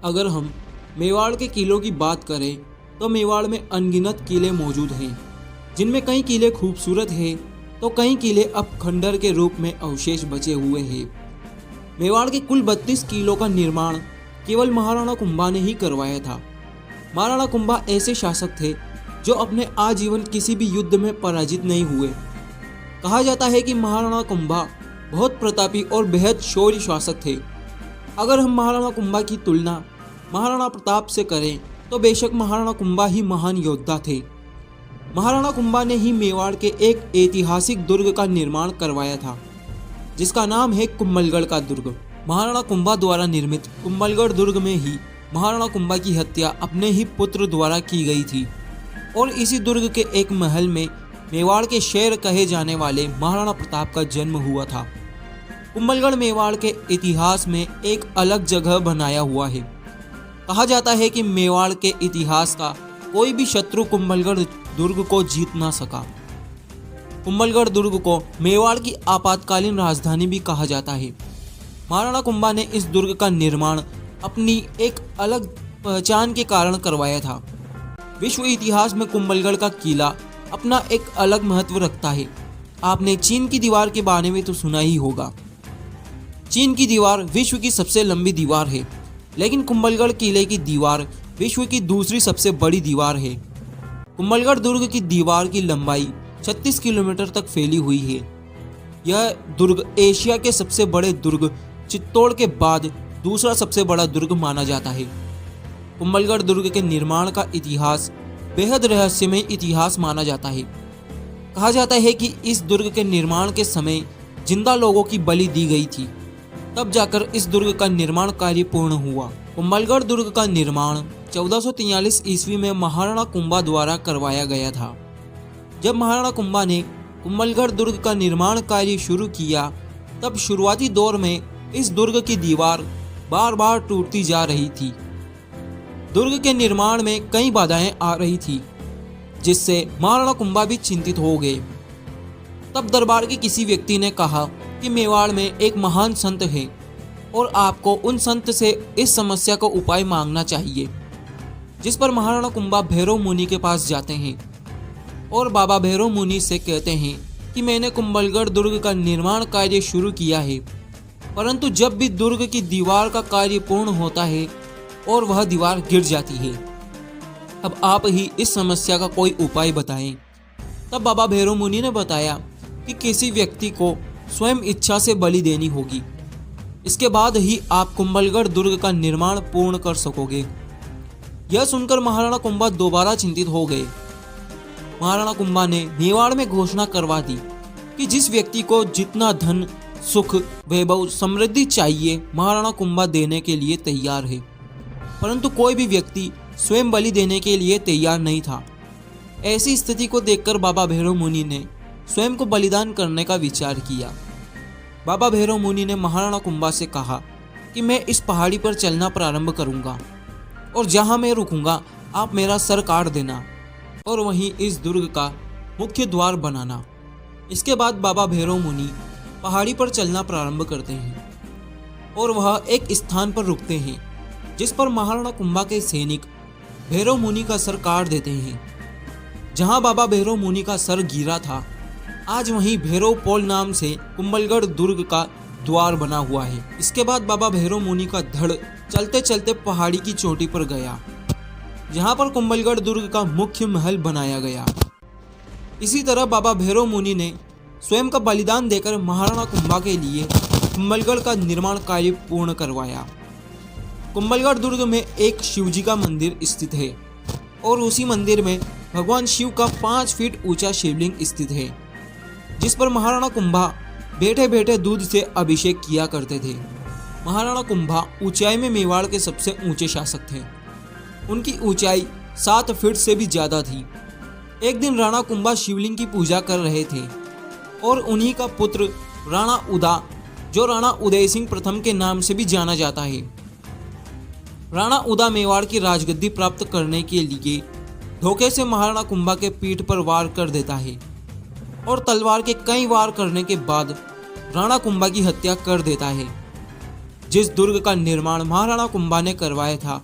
अगर हम मेवाड़ के किलों की बात करें तो मेवाड़ में अनगिनत किले मौजूद हैं, जिनमें कई किले खूबसूरत हैं तो कई किले अब खंडर के रूप में अवशेष बचे हुए हैं। मेवाड़ के कुल 32 किलों का निर्माण केवल महाराणा कुंभा ने ही करवाया था। महाराणा कुंभा ऐसे शासक थे जो अपने आजीवन किसी भी युद्ध में पराजित नहीं हुए। कहा जाता है कि महाराणा कुंभा बहुत प्रतापी और बेहद शौर्य शासक थे। अगर हम महाराणा कुंभा की तुलना महाराणा प्रताप से करें तो बेशक महाराणा कुंभा ही महान योद्धा थे। महाराणा कुंभा ने ही मेवाड़ के एक ऐतिहासिक दुर्ग का निर्माण करवाया था, जिसका नाम है कुंभलगढ़ का दुर्ग। महाराणा कुंभा द्वारा निर्मित कुंभलगढ़ दुर्ग में ही महाराणा कुंभा की हत्या अपने ही पुत्र द्वारा की गई थी और इसी दुर्ग के एक महल में मेवाड़ के शेर कहे जाने वाले महाराणा प्रताप का जन्म हुआ था। कुंभलगढ़ मेवाड़ के इतिहास में एक अलग जगह बनाया हुआ है। कहा जाता है कि मेवाड़ के इतिहास का कोई भी शत्रु कुंभलगढ़ दुर्ग को जीत ना सका। कुंभलगढ़ दुर्ग को मेवाड़ की आपातकालीन राजधानी भी कहा जाता है। महाराणा कुंभा ने इस दुर्ग का निर्माण अपनी एक अलग पहचान के कारण करवाया था। विश्व इतिहास में कुंभलगढ़ का किला अपना एक अलग महत्व रखता है। आपने चीन की दीवार के बारे में तो सुना ही होगा। चीन की दीवार विश्व की सबसे लंबी दीवार है, लेकिन कुंभलगढ़ किले की दीवार विश्व की दूसरी सबसे बड़ी दीवार है। कुंभलगढ़ दुर्ग की दीवार की लंबाई 36 किलोमीटर तक फैली हुई है। यह दुर्ग एशिया के सबसे बड़े दुर्ग चित्तौड़ के बाद दूसरा सबसे बड़ा दुर्ग माना जाता है। कुंभलगढ़ दुर्ग के निर्माण का इतिहास बेहद रहस्यमय इतिहास माना जाता है। कहा जाता है कि इस दुर्ग के निर्माण के समय जिंदा लोगों की बलि दी गई थी, तब जाकर इस दुर्ग का निर्माण कार्य पूर्ण हुआ। कुंभलगढ़ दुर्ग का निर्माण 1443 ईस्वी में महाराणा कुंभा द्वारा करवाया गया था। जब महाराणा कुंभा ने कुंभलगढ़ दुर्ग का निर्माण कार्य शुरू किया, तब शुरुआती दौर में इस दुर्ग की दीवार बार बार टूटती जा रही थी। दुर्ग के निर्माण में कई बाधाएं आ रही थी, जिससे महाराणा कुंभा भी चिंतित हो गए। तब दरबार के किसी व्यक्ति ने कहा कि मेवाड़ में एक महान संत है और आपको उन संत से इस समस्या का उपाय मांगना चाहिए। जिस पर महाराणा कुंभा भैरव मुनि के पास जाते हैं और बाबा भैरव मुनि से कहते हैं कि मैंने कुंभलगढ़ दुर्ग का निर्माण कार्य शुरू किया है, परंतु जब भी दुर्ग की दीवार का कार्य पूर्ण होता है और वह दीवार गिर जाती है। अब आप ही इस समस्या का कोई उपाय बताएं। तब बाबा भैरव मुनि ने बताया कि किसी व्यक्ति को स्वयं इच्छा से बलि देनी होगी, इसके बाद ही आप कुंभलगढ़ दुर्ग का निर्माण पूर्ण कर सकोगे। यह सुनकर महाराणा कुंभा दोबारा चिंतित हो गए। महाराणा कुंभा ने मेवाड़ में घोषणा करवा दी कि जिस व्यक्ति को जितना धन, सुख, वैभव, समृद्धि चाहिए महाराणा कुंभा देने के लिए तैयार है, परंतु कोई भी व्यक्ति स्वयं बलि देने के लिए तैयार नहीं था। ऐसी स्थिति को देखकर बाबा भैरव मुनि ने स्वयं को बलिदान करने का विचार किया। बाबा भैरव मुनि ने महाराणा कुंभा से कहा कि मैं इस पहाड़ी पर चलना प्रारंभ करूंगा और जहां मैं रुकूंगा आप मेरा सर काट देना और वहीं इस दुर्ग का मुख्य द्वार बनाना। इसके बाद बाबा भैरव मुनि पहाड़ी पर चलना प्रारंभ करते हैं और वह एक स्थान पर रुकते हैं, जिस पर महाराणा कुंभा के सैनिक भैरव मुनि का सर काट देते हैं। जहां बाबा भैरव मुनि का सर गिरा था, आज वहीं भैरव पोल नाम से कुंभलगढ़ दुर्ग का द्वार बना हुआ है। इसके बाद बाबा भैरव मुनि का धड़ चलते चलते पहाड़ी की चोटी पर गया, जहां पर कुंभलगढ़ दुर्ग का मुख्य महल बनाया गया। इसी तरह बाबा भैरव मुनि ने स्वयं का बलिदान देकर महाराणा कुंभा के लिए कुंभलगढ़ का निर्माण कार्य पूर्ण करवाया। कुंभलगढ़ दुर्ग में एक शिवजी का मंदिर स्थित है और उसी मंदिर में भगवान शिव का 5 फीट ऊंचा शिवलिंग स्थित है, जिस पर महाराणा कुंभा बैठे बैठे दूध से अभिषेक किया करते थे। महाराणा कुंभा ऊंचाई में मेवाड़ के सबसे ऊंचे शासक थे। उनकी ऊंचाई 7 फीट से भी ज्यादा थी। एक दिन राणा कुंभा शिवलिंग की पूजा कर रहे थे और उन्हीं का पुत्र राणा उदा, जो राणा उदय सिंह प्रथम के नाम से भी जाना जाता है, राणा उदा मेवाड़ की राजगद्दी प्राप्त करने के लिए धोखे से महाराणा कुंभा के पीठ पर वार कर देता है और तलवार के कई वार करने के बाद राणा कुंभा की हत्या कर देता है। जिस दुर्ग का निर्माण महाराणा कुंभा ने करवाया था,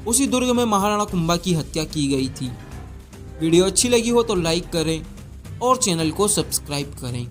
उसी दुर्ग में महाराणा कुंभा की हत्या की गई थी। वीडियो अच्छी लगी हो तो लाइक करें और चैनल को सब्सक्राइब करें।